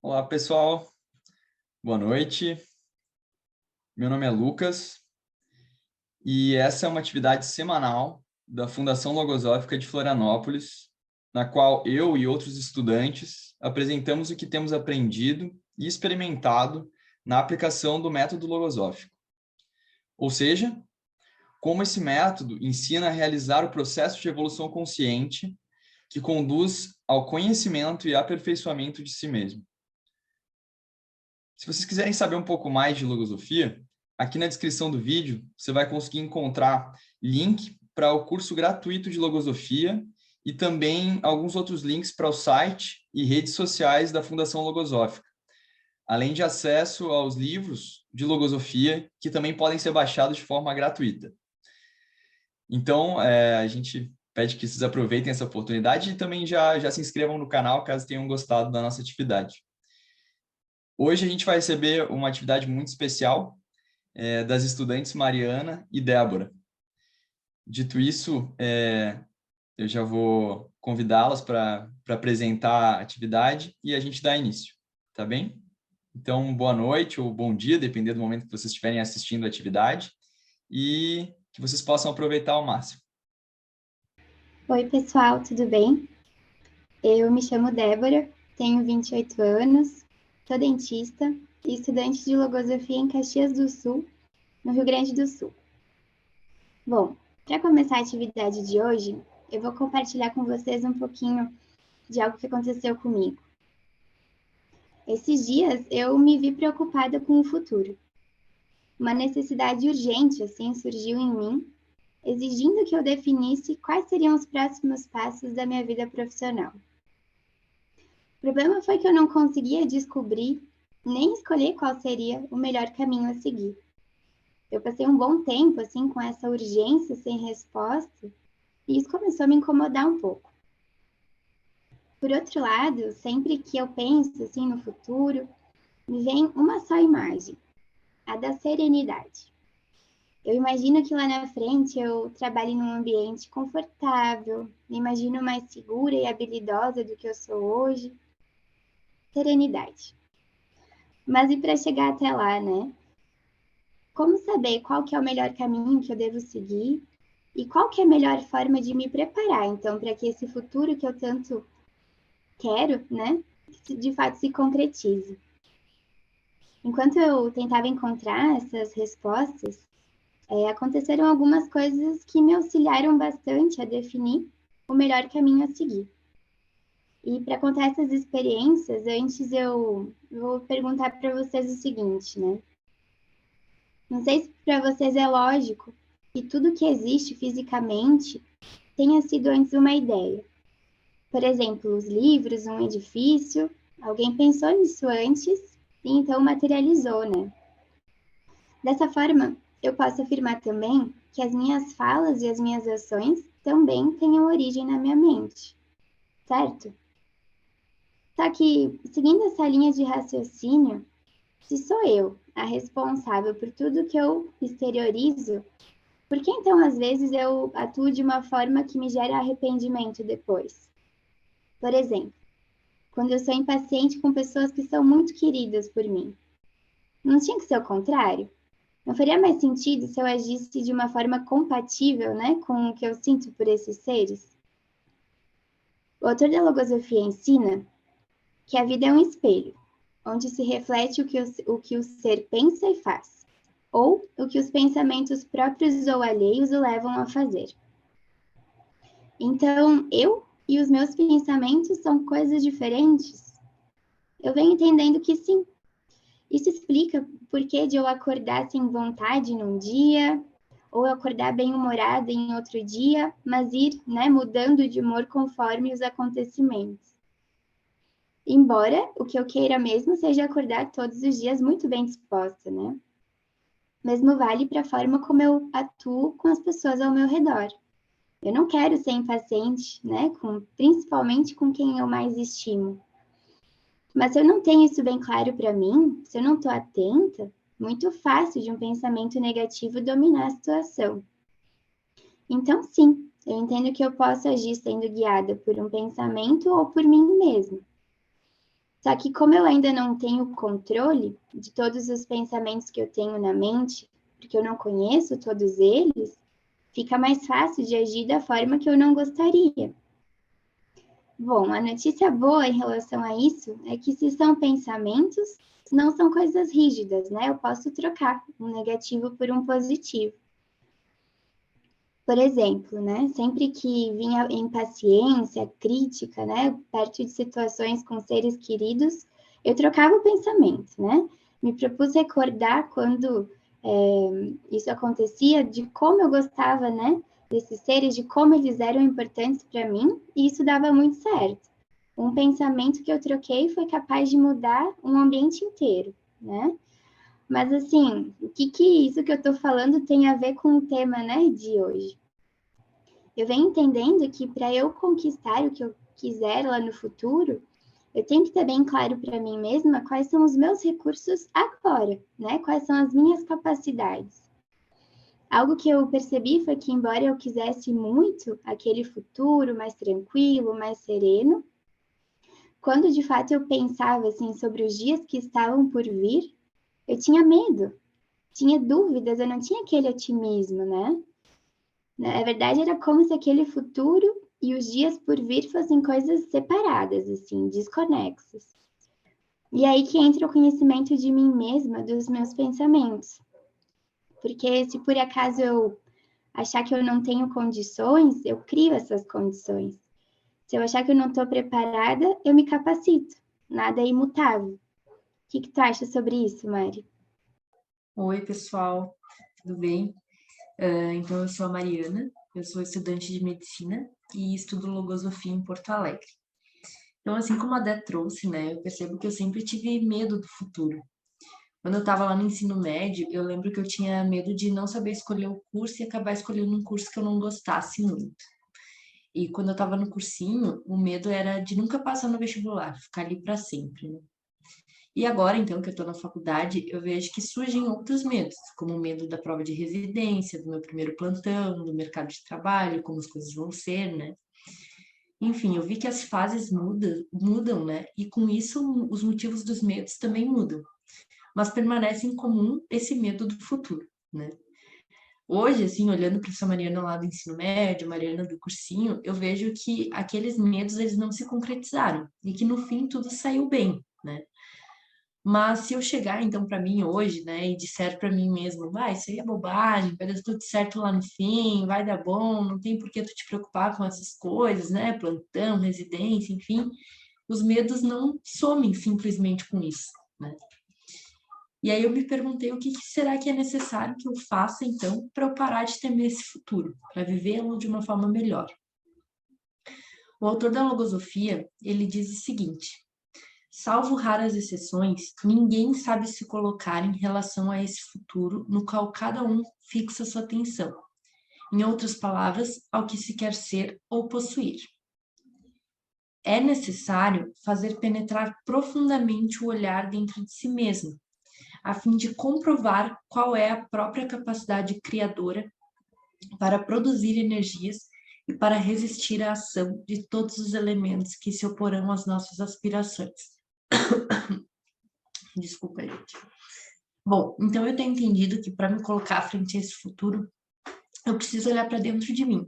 Olá, pessoal. Boa noite. Meu nome é Lucas e essa é uma atividade semanal da Fundação Logosófica de Florianópolis, na qual eu e outros estudantes apresentamos o que temos aprendido e experimentado na aplicação do método logosófico. Ou seja, como esse método ensina a realizar o processo de evolução consciente que conduz ao conhecimento e aperfeiçoamento de si mesmo. Se vocês quiserem saber um pouco mais de logosofia, aqui na descrição do vídeo você vai conseguir encontrar link para o curso gratuito de logosofia e também alguns outros links para o site e redes sociais da Fundação Logosófica, além de acesso aos livros de logosofia que também podem ser baixados de forma gratuita. Então, a gente pede que vocês aproveitem essa oportunidade e também já se inscrevam no canal caso tenham gostado da nossa atividade. Hoje a gente vai receber uma atividade muito especial das estudantes Mariana e Débora. Dito isso, eu já vou convidá-las para apresentar a atividade e a gente dá início, tá bem? Então, boa noite ou bom dia, dependendo do momento que vocês estiverem assistindo a atividade, e que vocês possam aproveitar ao máximo. Oi, pessoal, tudo bem? Eu me chamo Débora, tenho 28 anos, sou dentista e estudante de logosofia em Caxias do Sul, no Rio Grande do Sul. Bom, para começar a atividade de hoje, eu vou compartilhar com vocês um pouquinho de algo que aconteceu comigo. Esses dias eu me vi preocupada com o futuro. Uma necessidade urgente, assim, surgiu em mim, exigindo que eu definisse quais seriam os próximos passos da minha vida profissional. O problema foi que eu não conseguia descobrir nem escolher qual seria o melhor caminho a seguir. Eu passei um bom tempo assim com essa urgência sem resposta e isso começou a me incomodar um pouco. Por outro lado, sempre que eu penso assim no futuro, me vem uma só imagem, a da serenidade. Eu imagino que lá na frente eu trabalhe num ambiente confortável, me imagino mais segura e habilidosa do que eu sou hoje. Serenidade. Mas e para chegar até lá, né? Como saber qual que é o melhor caminho que eu devo seguir e qual que é a melhor forma de me preparar, então, para que esse futuro que eu tanto quero, né, de fato se concretize. Enquanto eu tentava encontrar essas respostas, aconteceram algumas coisas que me auxiliaram bastante a definir o melhor caminho a seguir. E para contar essas experiências, antes eu vou perguntar para vocês o seguinte, né? Não sei se para vocês é lógico que tudo que existe fisicamente tenha sido antes uma ideia. Por exemplo, os livros, um edifício, alguém pensou nisso antes e então materializou, né? Dessa forma, eu posso afirmar também que as minhas falas e as minhas ações também tenham origem na minha mente, certo? Só que, seguindo essa linha de raciocínio, se sou eu a responsável por tudo que eu exteriorizo, por que então às vezes eu atuo de uma forma que me gera arrependimento depois? Por exemplo, quando eu sou impaciente com pessoas que são muito queridas por mim. Não tinha que ser o contrário? Não faria mais sentido se eu agisse de uma forma compatível, né, com o que eu sinto por esses seres? O autor da Logosofia ensina que a vida é um espelho, onde se reflete o que o ser pensa e faz, ou o que os pensamentos próprios ou alheios o levam a fazer. Então, eu e os meus pensamentos são coisas diferentes? Eu venho entendendo que sim. Isso explica o porquê de eu acordar sem vontade num dia, ou acordar bem-humorada em outro dia, mas ir, né, mudando de humor conforme os acontecimentos. Embora o que eu queira mesmo seja acordar todos os dias muito bem disposta, né? Mesmo vale para a forma como eu atuo com as pessoas ao meu redor. Eu não quero ser impaciente, né? Principalmente com quem eu mais estimo. Mas se eu não tenho isso bem claro para mim, se eu não estou atenta, muito fácil de um pensamento negativo dominar a situação. Então, sim, eu entendo que eu posso agir sendo guiada por um pensamento ou por mim mesma. Só que como eu ainda não tenho controle de todos os pensamentos que eu tenho na mente, porque eu não conheço todos eles, fica mais fácil de agir da forma que eu não gostaria. Bom, a notícia boa em relação a isso é que se são pensamentos, não são coisas rígidas, né? Eu posso trocar um negativo por um positivo. Por exemplo, né? Sempre que vinha impaciência, crítica, né? Perto de situações com seres queridos, eu trocava o pensamento, né? Me propus recordar quando isso acontecia, de como eu gostava, né? Desses seres, de como eles eram importantes para mim, e isso dava muito certo. Um pensamento que eu troquei foi capaz de mudar um ambiente inteiro, né? Mas assim, o que isso que eu estou falando tem a ver com o tema, né, de hoje? Eu venho entendendo que para eu conquistar o que eu quiser lá no futuro, eu tenho que ter bem claro para mim mesma quais são os meus recursos agora, né? Quais são as minhas capacidades. Algo que eu percebi foi que, embora eu quisesse muito aquele futuro mais tranquilo, mais sereno, quando de fato eu pensava assim sobre os dias que estavam por vir, eu tinha medo, tinha dúvidas, eu não tinha aquele otimismo, né? Na verdade, era como se aquele futuro e os dias por vir fossem coisas separadas, assim, desconexas. E aí que entra o conhecimento de mim mesma, dos meus pensamentos. Porque se por acaso eu achar que eu não tenho condições, eu crio essas condições. Se eu achar que eu não estou preparada, eu me capacito. Nada é imutável. O que tu acha sobre isso, Mari? Oi, pessoal, tudo bem? Então, eu sou a Mariana, eu sou estudante de medicina e estudo logosofia em Porto Alegre. Então, assim como a Dé trouxe, né, eu percebo que eu sempre tive medo do futuro. Quando eu estava lá no ensino médio, eu lembro que eu tinha medo de não saber escolher o curso e acabar escolhendo um curso que eu não gostasse muito. E quando eu estava no cursinho, o medo era de nunca passar no vestibular, ficar ali para sempre, né? E agora, então, que eu estou na faculdade, eu vejo que surgem outros medos, como o medo da prova de residência, do meu primeiro plantão, do mercado de trabalho, como as coisas vão ser, né? Enfim, eu vi que as fases mudam, né? E com isso, os motivos dos medos também mudam. Mas permanece em comum esse medo do futuro, né? Hoje, assim, olhando para essa Mariana lá do ensino médio, Mariana do cursinho, eu vejo que aqueles medos, eles não se concretizaram e que no fim tudo saiu bem, né? Mas se eu chegar então para mim hoje, né, e disser para mim mesmo, vai, isso aí é bobagem, vai dar tudo certo lá no fim, vai dar bom, não tem por que tu te preocupar com essas coisas, né, plantão, residência, enfim, os medos não somem simplesmente com isso, né? E aí eu me perguntei o que será que é necessário que eu faça então para eu parar de temer esse futuro, para vivê-lo de uma forma melhor. O autor da Logosofia, ele diz o seguinte: salvo raras exceções, ninguém sabe se colocar em relação a esse futuro no qual cada um fixa sua atenção. Em outras palavras, ao que se quer ser ou possuir. É necessário fazer penetrar profundamente o olhar dentro de si mesmo, a fim de comprovar qual é a própria capacidade criadora para produzir energias e para resistir à ação de todos os elementos que se oporão às nossas aspirações. Desculpa, gente. Bom, então eu tenho entendido que para me colocar à frente a esse futuro, eu preciso olhar para dentro de mim.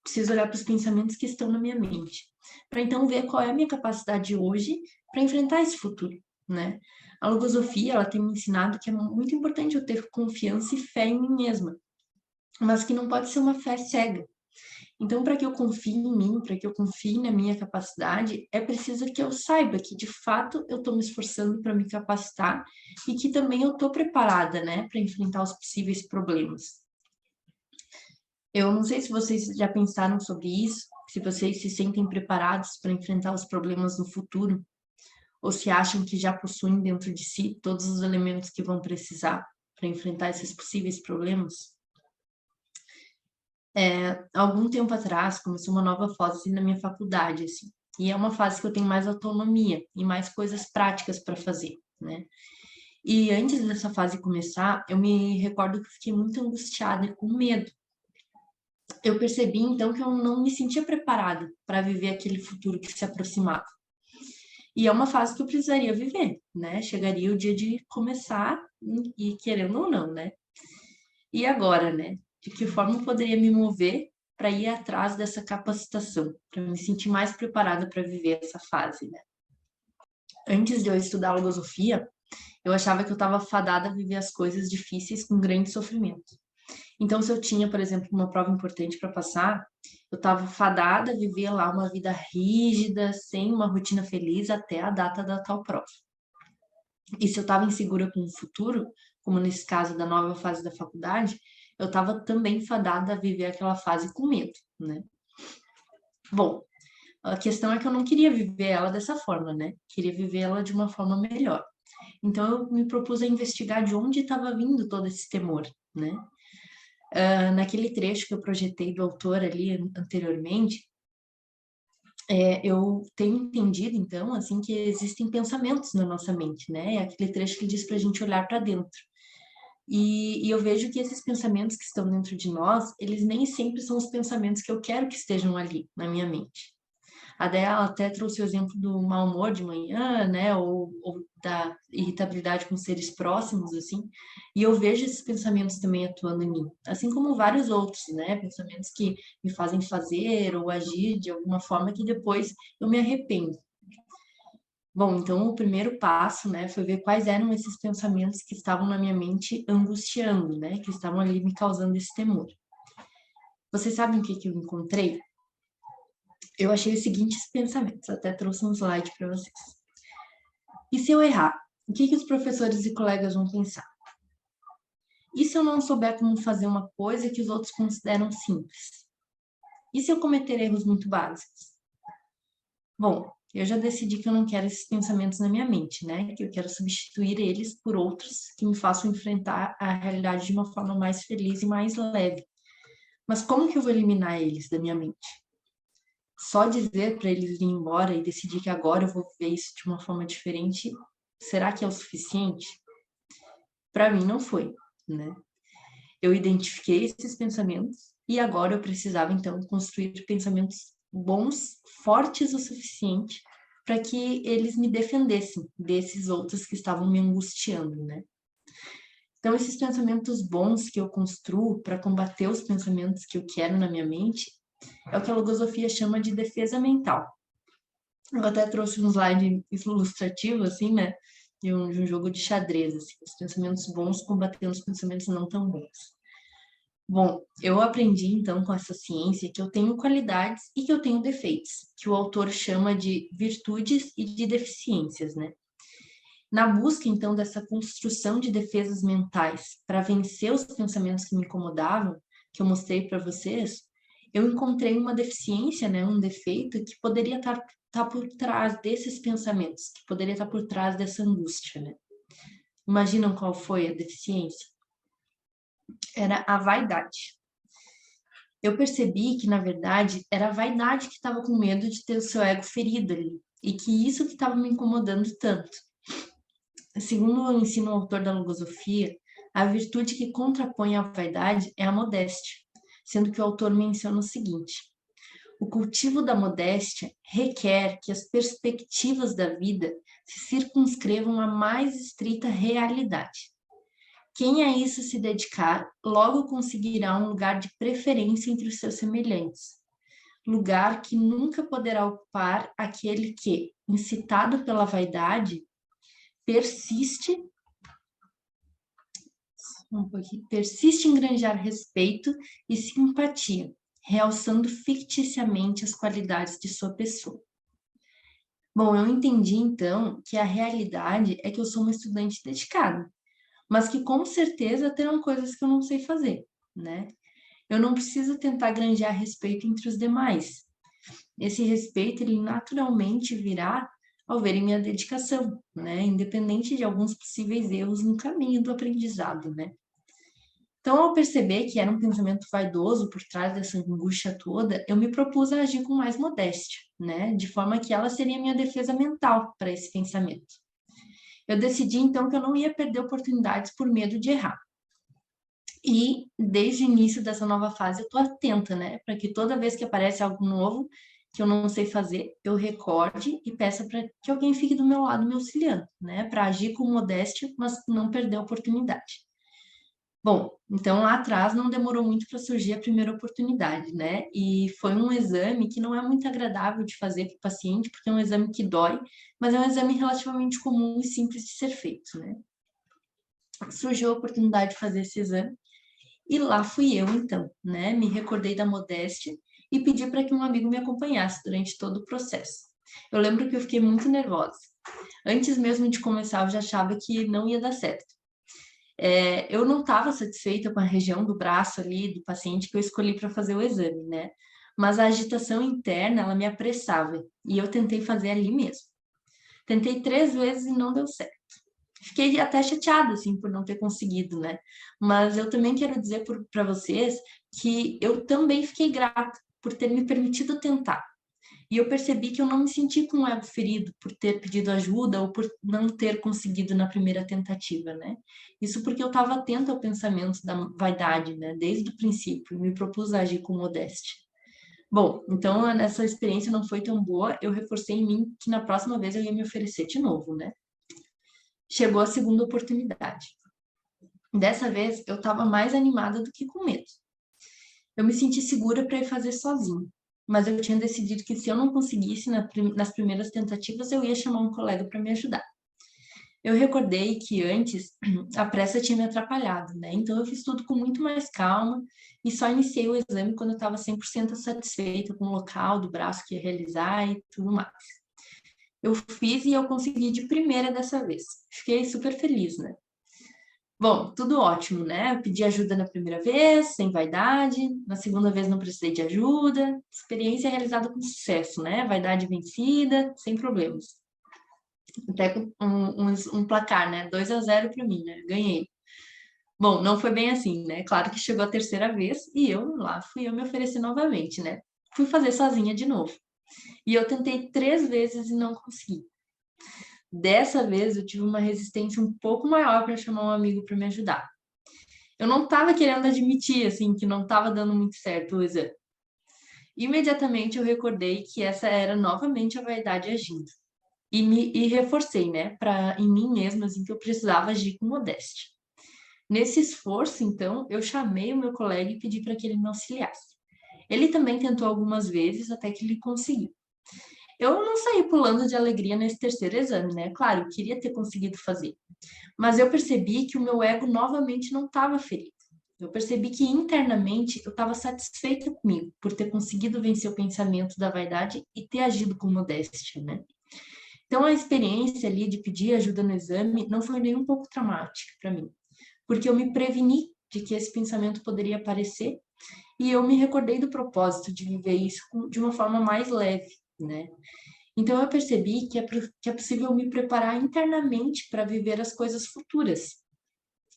Preciso olhar para os pensamentos que estão na minha mente. Para então ver qual é a minha capacidade hoje para enfrentar esse futuro, né? A logosofia, ela tem me ensinado que é muito importante eu ter confiança e fé em mim mesma, mas que não pode ser uma fé cega. Então, para que eu confie em mim, para que eu confie na minha capacidade, é preciso que eu saiba que, de fato, eu estou me esforçando para me capacitar e que também eu estou preparada, né, para enfrentar os possíveis problemas. Eu não sei se vocês já pensaram sobre isso, se vocês se sentem preparados para enfrentar os problemas no futuro, ou se acham que já possuem dentro de si todos os elementos que vão precisar para enfrentar esses possíveis problemas. Algum tempo atrás, começou uma nova fase na minha faculdade, assim, e é uma fase que eu tenho mais autonomia e mais coisas práticas para fazer, né? E antes dessa fase começar, eu me recordo que eu fiquei muito angustiada e com medo. Eu percebi, então, que eu não me sentia preparada para viver aquele futuro que se aproximava. E é uma fase que eu precisaria viver, né? Chegaria o dia de começar e querendo ou não, né? E agora, né? De que forma eu poderia me mover para ir atrás dessa capacitação, para me sentir mais preparada para viver essa fase, né? Antes de eu estudar logosofia, eu achava que eu estava fadada a viver as coisas difíceis com grande sofrimento. Então, se eu tinha, por exemplo, uma prova importante para passar, eu estava fadada a viver lá uma vida rígida, sem uma rotina feliz até a data da tal prova. E se eu estava insegura com o futuro, como nesse caso da nova fase da faculdade, eu estava também fadada a viver aquela fase com medo, né? Bom, a questão é que eu não queria viver ela dessa forma, né? Queria viver ela de uma forma melhor. Então, eu me propus a investigar de onde estava vindo todo esse temor, né? Naquele trecho que eu projetei do autor ali anteriormente, eu tenho entendido, então, assim, que existem pensamentos na nossa mente, né? É aquele trecho que diz para a gente olhar para dentro. E eu vejo que esses pensamentos que estão dentro de nós, eles nem sempre são os pensamentos que eu quero que estejam ali na minha mente. A Dea até trouxe o exemplo do mau humor de manhã, né, ou da irritabilidade com seres próximos, assim, e eu vejo esses pensamentos também atuando em mim, assim como vários outros, né, pensamentos que me fazem fazer ou agir de alguma forma que depois eu me arrependo. Bom, então o primeiro passo, né, foi ver quais eram esses pensamentos que estavam na minha mente angustiando, né, que estavam ali me causando esse temor. Vocês sabem o que eu encontrei? Eu achei os seguintes pensamentos, até trouxe um slide para vocês. E se eu errar? O que os professores e colegas vão pensar? E se eu não souber como fazer uma coisa que os outros consideram simples? E se eu cometer erros muito básicos? Bom, eu já decidi que eu não quero esses pensamentos na minha mente, né? Que eu quero substituir eles por outros que me façam enfrentar a realidade de uma forma mais feliz e mais leve. Mas como que eu vou eliminar eles da minha mente? Só dizer para eles irem embora e decidir que agora eu vou viver isso de uma forma diferente, será que é o suficiente? Para mim não foi, né? Eu identifiquei esses pensamentos e agora eu precisava então construir pensamentos bons, fortes o suficiente para que eles me defendessem desses outros que estavam me angustiando, né? Então esses pensamentos bons que eu construo para combater os pensamentos que eu quero na minha mente é o que a logosofia chama de defesa mental. Eu até trouxe um slide ilustrativo, assim, né? De um jogo de xadrez, assim, os pensamentos bons combatendo os pensamentos não tão bons. Bom, eu aprendi, então, com essa ciência que eu tenho qualidades e que eu tenho defeitos, que o autor chama de virtudes e de deficiências, né? Na busca, então, dessa construção de defesas mentais para vencer os pensamentos que me incomodavam, que eu mostrei para vocês, eu encontrei uma deficiência, né, um defeito que poderia estar por trás desses pensamentos, que poderia estar por trás dessa angústia, né? Imaginam qual foi a deficiência? Era a vaidade. Eu percebi que, na verdade, era a vaidade que estava com medo de ter o seu ego ferido ali, e que isso que estava me incomodando tanto. Segundo ensina o autor da logosofia, a virtude que contrapõe a vaidade é a modéstia, sendo que o autor menciona o seguinte: o cultivo da modéstia requer que as perspectivas da vida se circunscrevam à mais estrita realidade. Quem a isso se dedicar, logo conseguirá um lugar de preferência entre os seus semelhantes, lugar que nunca poderá ocupar aquele que, incitado pela vaidade, persiste em granjar respeito e simpatia, realçando ficticiamente as qualidades de sua pessoa. Bom, eu entendi então que a realidade é que eu sou uma estudante dedicada, mas que com certeza terão coisas que eu não sei fazer, né? Eu não preciso tentar granjear respeito entre os demais. Esse respeito, ele naturalmente virá ao verem minha dedicação, né? Independente de alguns possíveis erros no caminho do aprendizado, né? Então, ao perceber que era um pensamento vaidoso por trás dessa angústia toda, eu me propus a agir com mais modéstia, né? De forma que ela seria minha defesa mental para esse pensamento. Eu decidi, então, que eu não ia perder oportunidades por medo de errar. E, desde o início dessa nova fase, eu estou atenta, né? Para que toda vez que aparece algo novo, que eu não sei fazer, eu recorde e peça para que alguém fique do meu lado me auxiliando, né? Para agir com modéstia, mas não perder a oportunidade. Bom, então lá atrás não demorou muito para surgir a primeira oportunidade, né? E foi um exame que não é muito agradável de fazer para o paciente, porque é um exame que dói, mas é um exame relativamente comum e simples de ser feito, né? Surgiu a oportunidade de fazer esse exame e lá fui eu, então, né? Me recordei da modéstia e pedi para que um amigo me acompanhasse durante todo o processo. Eu lembro que eu fiquei muito nervosa. Antes mesmo de começar, eu já achava que não ia dar certo. Eu não estava satisfeita com a região do braço ali do paciente que eu escolhi para fazer o exame, né? Mas a agitação interna, ela me apressava e eu tentei fazer ali mesmo. Tentei 3 vezes e não deu certo. Fiquei até chateada, assim, por não ter conseguido, né? Mas eu também quero dizer para vocês que eu também fiquei grata por ter me permitido tentar. E eu percebi que eu não me senti com o ego ferido por ter pedido ajuda ou por não ter conseguido na primeira tentativa, né? Isso porque eu estava atenta ao pensamento da vaidade, né? Desde o princípio, e me propus a agir com modéstia. Bom, então essa experiência não foi tão boa, eu reforcei em mim que na próxima vez eu ia me oferecer de novo, né? Chegou a segunda oportunidade. Dessa vez, eu estava mais animada do que com medo. Eu me senti segura para ir fazer sozinha, mas eu tinha decidido que se eu não conseguisse nas primeiras tentativas, eu ia chamar um colega para me ajudar. Eu recordei que antes a pressa tinha me atrapalhado, né? Então eu fiz tudo com muito mais calma e só iniciei o exame quando eu estava 100% satisfeita com o local do braço que ia realizar e tudo mais. Eu fiz e eu consegui de primeira dessa vez. Fiquei super feliz, né? Bom, tudo ótimo, né? Eu pedi ajuda na primeira vez, sem vaidade. Na segunda vez não precisei de ajuda. Experiência realizada com sucesso, né? Vaidade vencida, sem problemas. Até com um placar, né? 2-0 para mim, né? Ganhei. Bom, não foi bem assim, né? Claro que chegou a terceira vez e fui eu me oferecer novamente, né? Fui fazer sozinha de novo. E eu tentei 3 vezes e não consegui. Dessa vez eu tive uma resistência um pouco maior para chamar um amigo para me ajudar. Eu não estava querendo admitir, assim, que não estava dando muito certo o exame. Imediatamente eu recordei que essa era novamente a vaidade agindo. E reforcei, né, em mim mesma, assim, que eu precisava agir com modéstia. Nesse esforço, então, eu chamei o meu colega e pedi para que ele me auxiliasse. Ele também tentou algumas vezes até que ele conseguiu. Eu não saí pulando de alegria nesse terceiro exame, né? Claro, eu queria ter conseguido fazer. Mas eu percebi que o meu ego novamente não estava ferido. Eu percebi que internamente eu estava satisfeita comigo por ter conseguido vencer o pensamento da vaidade e ter agido com modéstia, né? Então a experiência ali de pedir ajuda no exame não foi nem um pouco traumática para mim, porque eu me preveni de que esse pensamento poderia aparecer e eu me recordei do propósito de viver isso de uma forma mais leve, né? Então eu percebi que é possível me preparar internamente para viver as coisas futuras.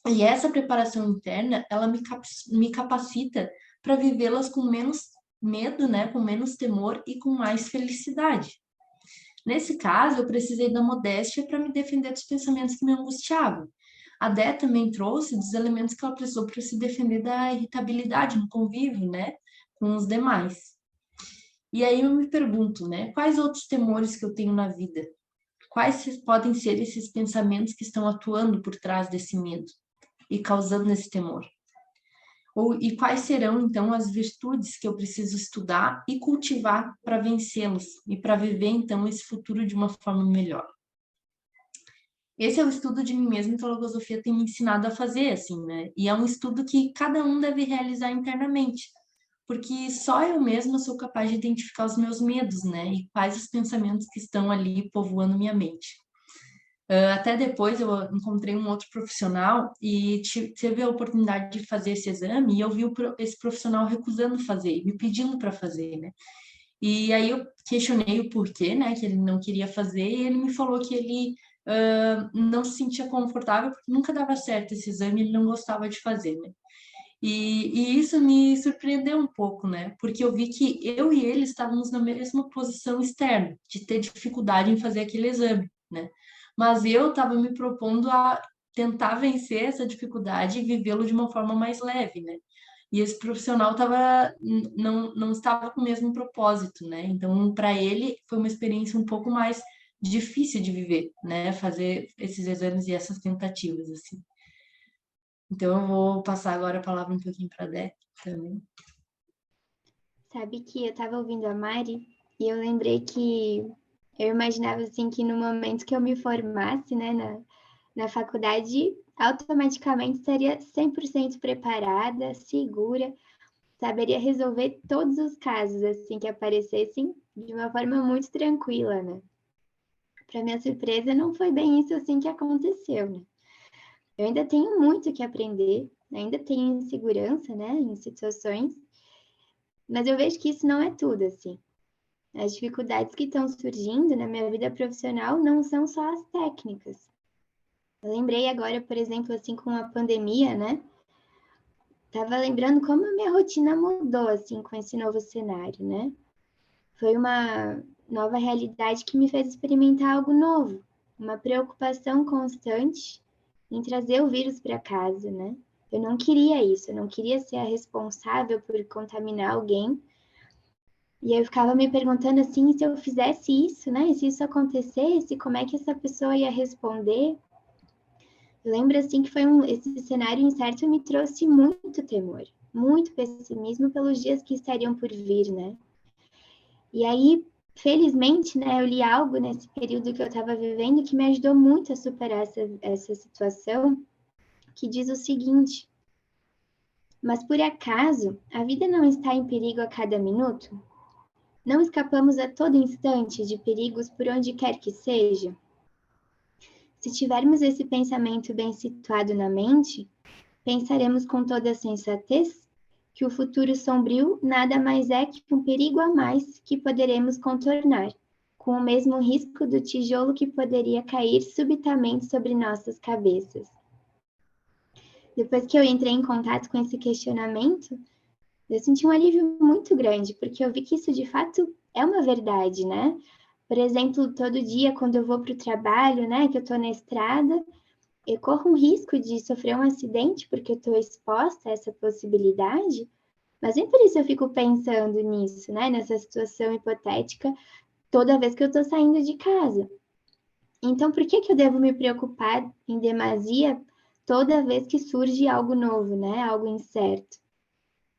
E essa preparação interna, ela me capacita para vivê-las com menos medo, né, com menos temor e com mais felicidade. Nesse caso, eu precisei da modéstia para me defender dos pensamentos que me angustiavam. A Dé também trouxe dos elementos que ela precisou para se defender da irritabilidade no convívio, né, com os demais. E aí eu me pergunto, né, quais outros temores que eu tenho na vida? Quais podem ser esses pensamentos que estão atuando por trás desse medo e causando esse temor? E quais serão, então, as virtudes que eu preciso estudar e cultivar para vencê-los e para viver, então, esse futuro de uma forma melhor? Esse é o estudo de mim mesmo que a logosofia tem me ensinado a fazer, assim, né? E é um estudo que cada um deve realizar internamente, porque só eu mesma sou capaz de identificar os meus medos, né? E quais os pensamentos que estão ali povoando minha mente. Até depois eu encontrei um outro profissional e teve a oportunidade de fazer esse exame e eu vi esse profissional recusando fazer, me pedindo para fazer, né? E aí eu questionei o porquê, né, que ele não queria fazer e ele me falou que ele não se sentia confortável porque nunca dava certo esse exame, ele não gostava de fazer, né? E isso me surpreendeu um pouco, né? Porque eu vi que eu e ele estávamos na mesma posição externa, de ter dificuldade em fazer aquele exame, né? Mas eu estava me propondo a tentar vencer essa dificuldade e vivê-lo de uma forma mais leve, né? e esse profissional não estava com o mesmo propósito, né? Então, para ele, foi uma experiência um pouco mais difícil de viver, né? Fazer esses exames e essas tentativas, assim. Então, eu vou passar agora a palavra um pouquinho para a Dé também. Sabe que eu estava ouvindo a Mari e eu lembrei que eu imaginava assim que no momento que eu me formasse, né, na faculdade, automaticamente estaria 100% preparada, segura, saberia resolver todos os casos assim que aparecessem de uma forma muito tranquila, né? Para minha surpresa, não foi bem isso assim que aconteceu, né? Eu ainda tenho muito que aprender, ainda tenho insegurança, né, em situações, mas eu vejo que isso não é tudo, assim. As dificuldades que estão surgindo na minha vida profissional não são só as técnicas. Eu lembrei agora, por exemplo, assim, com a pandemia, né? Tava lembrando como a minha rotina mudou, assim, com esse novo cenário, né? Foi uma nova realidade que me fez experimentar algo novo, uma preocupação constante em trazer o vírus para casa, né? Eu não queria isso, eu não queria ser a responsável por contaminar alguém. E eu ficava me perguntando assim, se eu fizesse isso, né? Se isso acontecesse, como é que essa pessoa ia responder? Eu lembro assim que esse cenário incerto me trouxe muito temor, muito pessimismo pelos dias que estariam por vir, né? E aí, felizmente, né, eu li algo nesse período que eu estava vivendo que me ajudou muito a superar essa situação, que diz o seguinte: mas por acaso a vida não está em perigo a cada minuto? Não escapamos a todo instante de perigos por onde quer que seja? Se tivermos esse pensamento bem situado na mente, pensaremos com toda a sensatez que o futuro sombrio nada mais é que um perigo a mais que poderemos contornar, com o mesmo risco do tijolo que poderia cair subitamente sobre nossas cabeças. Depois que eu entrei em contato com esse questionamento, eu senti um alívio muito grande, porque eu vi que isso de fato é uma verdade, né? Por exemplo, todo dia quando eu vou para o trabalho, né, que eu estou na estrada, eu corro um risco de sofrer um acidente porque eu estou exposta a essa possibilidade, mas nem por isso eu fico pensando nisso, né, nessa situação hipotética, toda vez que eu estou saindo de casa. Então, por que eu devo me preocupar em demasia toda vez que surge algo novo, né, algo incerto?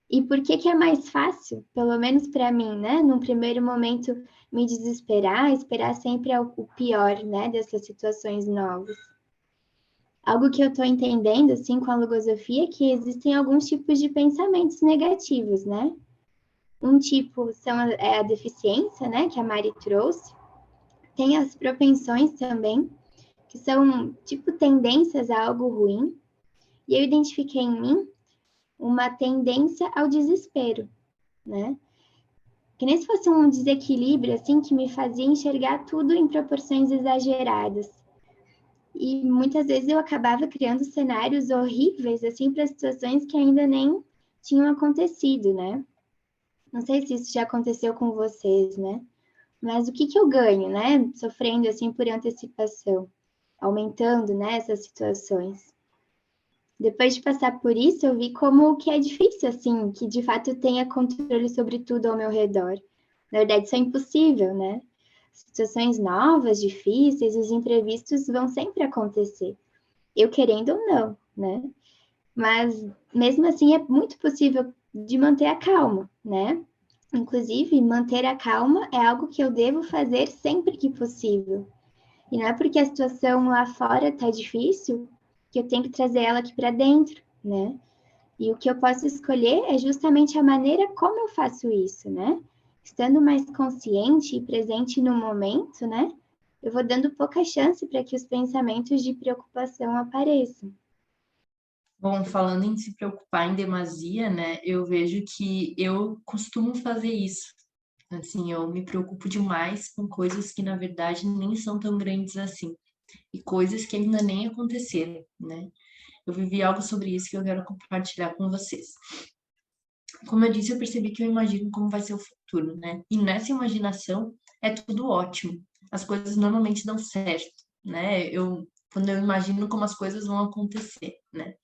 E por que é mais fácil, pelo menos para mim, né, num primeiro momento, me desesperar, esperar sempre o pior, né, dessas situações novas? Algo que eu estou entendendo, assim, com a logosofia, é que existem alguns tipos de pensamentos negativos, né? Um tipo é a deficiência, né, que a Mari trouxe. Tem as propensões também, que são, tipo, tendências a algo ruim. E eu identifiquei em mim uma tendência ao desespero, né? Que nem se fosse um desequilíbrio, assim, que me fazia enxergar tudo em proporções exageradas. E muitas vezes eu acabava criando cenários horríveis, assim, para situações que ainda nem tinham acontecido, né? Não sei se isso já aconteceu com vocês, né? Mas o que eu ganho, né? Sofrendo, assim, por antecipação, aumentando, né, essas situações. Depois de passar por isso, eu vi como que é difícil, assim, que de fato eu tenha controle sobre tudo ao meu redor. Na verdade, isso é impossível, né? Situações novas, difíceis, os imprevistos vão sempre acontecer. Eu querendo ou não, né? Mas mesmo assim é muito possível de manter a calma, né? Inclusive, manter a calma é algo que eu devo fazer sempre que possível. E não é porque a situação lá fora está difícil que eu tenho que trazer ela aqui para dentro, né? E o que eu posso escolher é justamente a maneira como eu faço isso, né? Estando mais consciente e presente no momento, né? Eu vou dando pouca chance para que os pensamentos de preocupação apareçam. Bom, falando em se preocupar em demasia, né, eu vejo que eu costumo fazer isso. Assim, eu me preocupo demais com coisas que, na verdade, nem são tão grandes assim. E coisas que ainda nem aconteceram, né? Eu vivi algo sobre isso que eu quero compartilhar com vocês. Como eu disse, eu percebi que eu imagino como vai ser o futuro, né? E nessa imaginação é tudo ótimo. As coisas normalmente dão certo, né? Quando eu imagino como as coisas vão acontecer, né?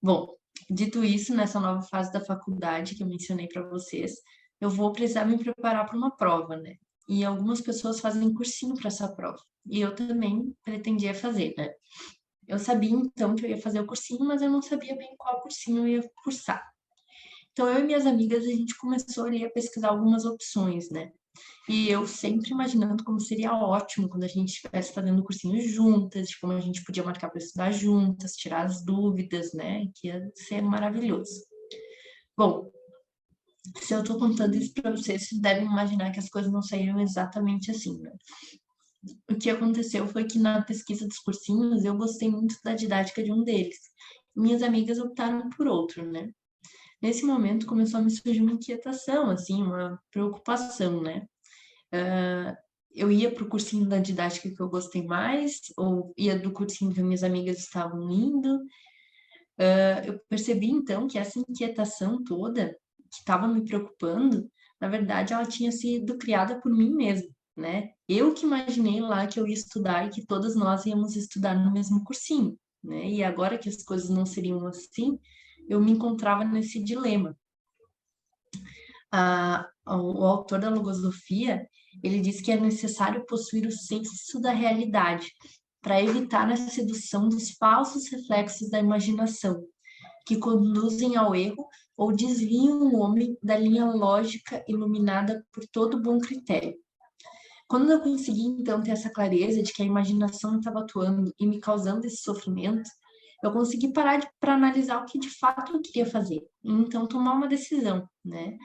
Bom, Dito isso, nessa nova fase da faculdade que eu mencionei para vocês, eu vou precisar me preparar para uma prova, né? E algumas pessoas fazem cursinho para essa prova. E eu também pretendia fazer, né? Eu sabia então que eu ia fazer o cursinho, mas eu não sabia bem qual cursinho eu ia cursar. Então eu e minhas amigas, a gente começou ali a pesquisar algumas opções, né? E eu sempre imaginando como seria ótimo quando a gente estivesse fazendo o cursinho juntas, de como a gente podia marcar para estudar juntas, tirar as dúvidas, né? Que ia ser maravilhoso. Bom, se eu estou contando isso para vocês, vocês devem imaginar que as coisas não saíram exatamente assim, né? O que aconteceu foi que na pesquisa dos cursinhos eu gostei muito da didática de um deles. Minhas amigas optaram por outro, né? Nesse momento começou a me surgir uma inquietação, assim, uma preocupação, né? Eu ia para o cursinho da didática que eu gostei mais, ou ia do cursinho que minhas amigas estavam indo. Eu percebi, então, que essa inquietação toda, que estava me preocupando, na verdade, ela tinha sido criada por mim mesma, né? Eu que imaginei lá que eu ia estudar e que todas nós íamos estudar no mesmo cursinho, né? E agora que as coisas não seriam assim, eu me encontrava nesse dilema. O autor da logosofia, ele diz que é necessário possuir o senso da realidade para evitar a sedução dos falsos reflexos da imaginação, que conduzem ao erro ou desviam o homem da linha lógica iluminada por todo bom critério. Quando eu consegui, então, ter essa clareza de que a imaginação estava atuando e me causando esse sofrimento, eu consegui parar para analisar o que de fato eu queria fazer, e então tomar uma decisão, né?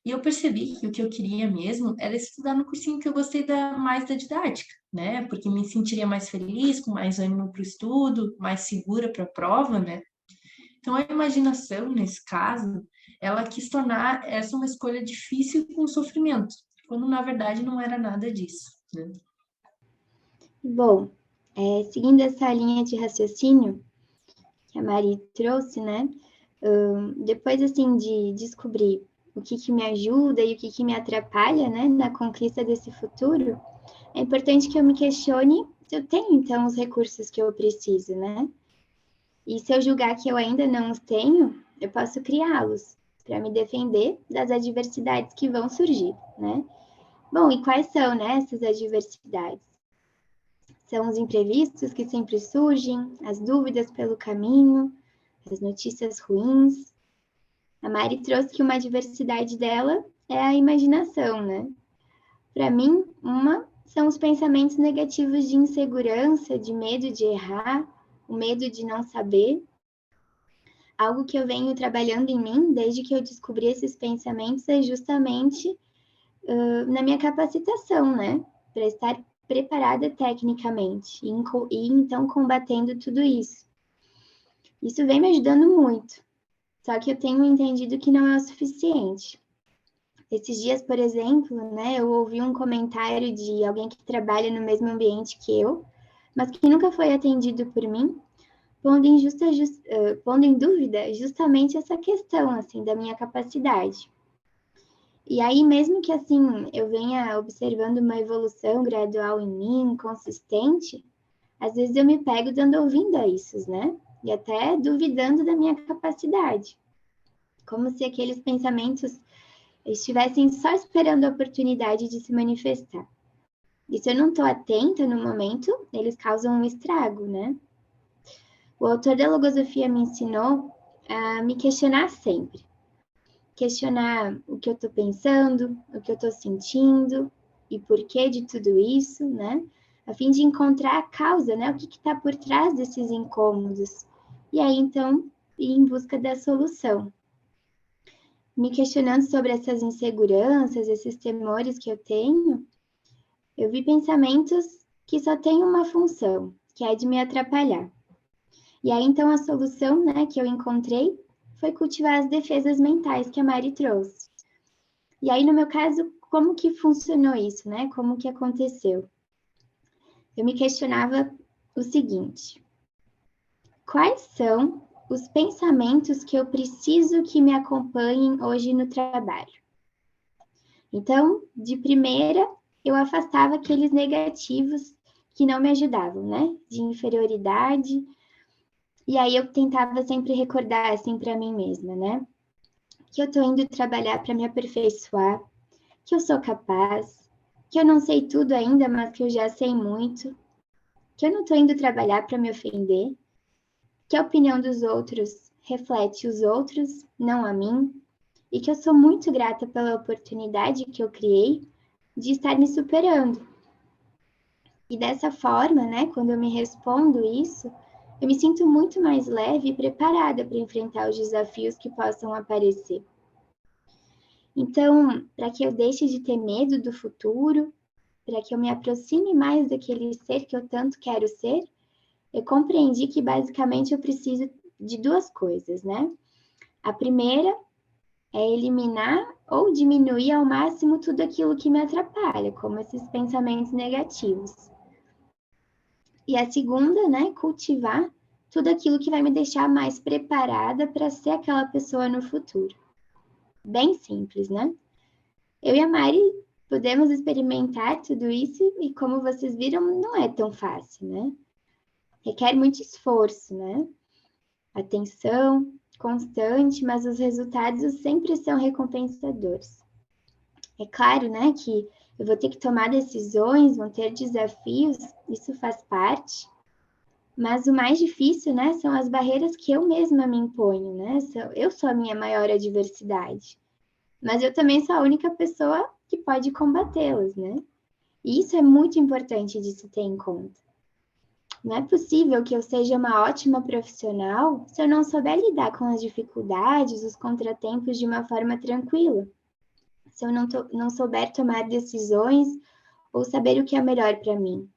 E eu percebi que o que eu queria mesmo era estudar no cursinho que eu gostei mais da didática, né? Porque me sentiria mais feliz, com mais ânimo para o estudo, mais segura para a prova, né? Então, a imaginação, nesse caso, ela quis tornar essa uma escolha difícil com sofrimento, quando na verdade não era nada disso, né? Bom, seguindo essa linha de raciocínio que a Mari trouxe, né? Depois, assim, de descobrir o que me ajuda e o que me atrapalha, né, na conquista desse futuro, é importante que eu me questione se eu tenho, então, os recursos que eu preciso, né? E se eu julgar que eu ainda não os tenho, eu posso criá-los para me defender das adversidades que vão surgir, né? Bom, e quais são, né, essas adversidades? São os imprevistos que sempre surgem, as dúvidas pelo caminho, as notícias ruins. A Mari trouxe que uma adversidade dela é a imaginação, né? Para mim, uma são os pensamentos negativos de insegurança, de medo de errar, o medo de não saber. Algo que eu venho trabalhando em mim desde que eu descobri esses pensamentos é justamente na minha capacitação, né? Para estar preparada tecnicamente e então combatendo tudo isso. Isso vem me ajudando muito, só que eu tenho entendido que não é o suficiente. Esses dias, por exemplo, né, eu ouvi um comentário de alguém que trabalha no mesmo ambiente que eu, mas que nunca foi atendido por mim, pondo em dúvida justamente essa questão, assim, da minha capacidade. E aí, mesmo que, assim, eu venha observando uma evolução gradual em mim, consistente, às vezes eu me pego dando ouvido a isso, né? E até duvidando da minha capacidade. Como se aqueles pensamentos estivessem só esperando a oportunidade de se manifestar. E se eu não estou atenta no momento, eles causam um estrago, né? O autor da logosofia me ensinou a me questionar sempre. Questionar o que eu estou pensando, o que eu estou sentindo e por que de tudo isso, né? A fim de encontrar a causa, né? O que está por trás desses incômodos. E aí, então, ir em busca da solução. Me questionando sobre essas inseguranças, esses temores que eu tenho, eu vi pensamentos que só têm uma função, que é de me atrapalhar. E aí, então, a solução, né, que eu encontrei foi cultivar as defesas mentais que a Mari trouxe. E aí, no meu caso, como que funcionou isso, né? Como que aconteceu? Eu me questionava o seguinte: quais são os pensamentos que eu preciso que me acompanhem hoje no trabalho? Então, de primeira, eu afastava aqueles negativos que não me ajudavam, né? De inferioridade, E aí eu tentava sempre recordar, assim, para mim mesma, né? Que eu tô indo trabalhar para me aperfeiçoar, que eu sou capaz, que eu não sei tudo ainda, mas que eu já sei muito, que eu não tô indo trabalhar para me ofender, que a opinião dos outros reflete os outros, não a mim, e que eu sou muito grata pela oportunidade que eu criei de estar me superando. E dessa forma, né, quando eu me respondo isso, eu me sinto muito mais leve e preparada para enfrentar os desafios que possam aparecer. Então, para que eu deixe de ter medo do futuro, para que eu me aproxime mais daquele ser que eu tanto quero ser, eu compreendi que basicamente eu preciso de duas coisas, né? A primeira é eliminar ou diminuir ao máximo tudo aquilo que me atrapalha, como esses pensamentos negativos. E a segunda, né, cultivar tudo aquilo que vai me deixar mais preparada para ser aquela pessoa no futuro. Bem simples, né? Eu e a Mari podemos experimentar tudo isso e, como vocês viram, não é tão fácil, né? Requer muito esforço, né? Atenção constante, mas os resultados sempre são recompensadores. É claro, né, que eu vou ter que tomar decisões, vão ter desafios, isso faz parte, mas o mais difícil, né, são as barreiras que eu mesma me imponho, né? Eu sou a minha maior adversidade, mas eu também sou a única pessoa que pode combatê-las, né? E isso é muito importante de se ter em conta. Não é possível que eu seja uma ótima profissional se eu não souber lidar com as dificuldades, os contratempos de uma forma tranquila. Se eu não souber tomar decisões ou saber o que é melhor para mim.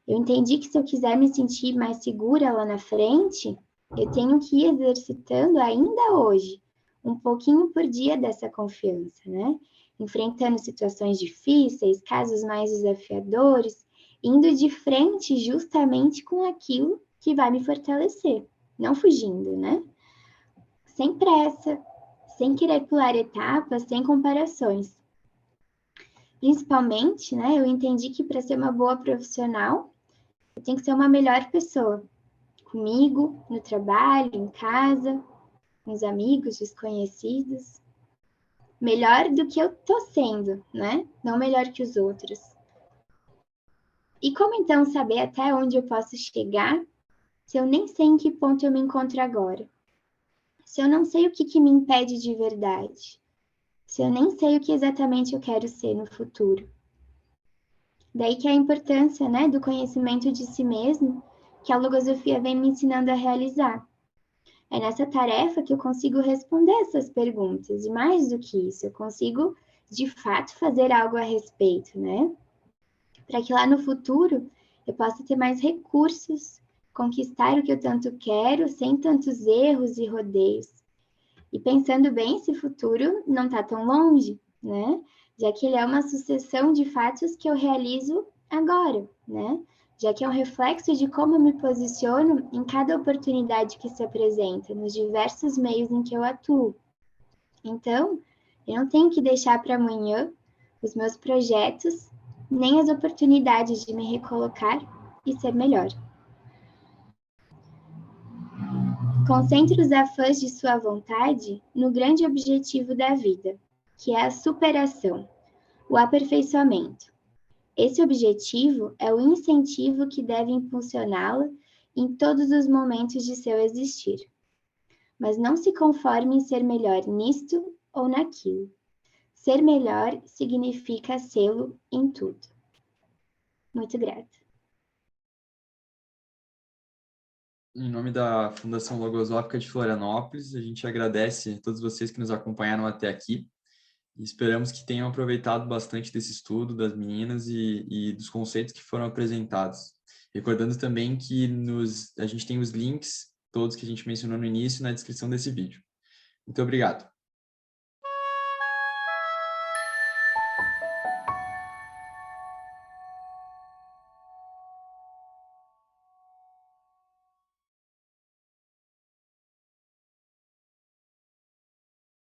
Eu entendi que se eu quiser me sentir mais segura lá na frente, eu tenho que ir exercitando ainda hoje, um pouquinho por dia dessa confiança, né? Enfrentando situações difíceis, casos mais desafiadores, indo de frente justamente com aquilo que vai me fortalecer, não fugindo, né? Sem pressa, sem querer pular etapas, sem comparações. Principalmente, né, eu entendi que para ser uma boa profissional, eu tenho que ser uma melhor pessoa, comigo, no trabalho, em casa, com os amigos, desconhecidos. Melhor do que eu tô sendo, né? Não melhor que os outros. E como então saber até onde eu posso chegar se eu nem sei em que ponto eu me encontro agora? Se eu não sei o que me impede de verdade? Se eu nem sei o que exatamente eu quero ser no futuro? Daí que a importância, né, do conhecimento de si mesmo, que a logosofia vem me ensinando a realizar. É nessa tarefa que eu consigo responder essas perguntas, e mais do que isso, eu consigo, de fato, fazer algo a respeito, né? Para que lá no futuro eu possa ter mais recursos, conquistar o que eu tanto quero, sem tantos erros e rodeios. E pensando bem, esse futuro não está tão longe, né? Já que ele é uma sucessão de fatos que eu realizo agora, né? Já que é um reflexo de como eu me posiciono em cada oportunidade que se apresenta, nos diversos meios em que eu atuo. Então, eu não tenho que deixar para amanhã os meus projetos, nem as oportunidades de me recolocar e ser melhor. Concentre os afãs de sua vontade no grande objetivo da vida, que é a superação, o aperfeiçoamento. Esse objetivo é o incentivo que deve impulsioná-la em todos os momentos de seu existir. Mas não se conforme em ser melhor nisto ou naquilo. Ser melhor significa sê-lo em tudo. Muito grata. Em nome da Fundação Logosófica de Florianópolis, a gente agradece a todos vocês que nos acompanharam até aqui e esperamos que tenham aproveitado bastante desse estudo das meninas e dos conceitos que foram apresentados. Recordando também que a gente tem os links, todos que a gente mencionou no início, na descrição desse vídeo. Muito obrigado.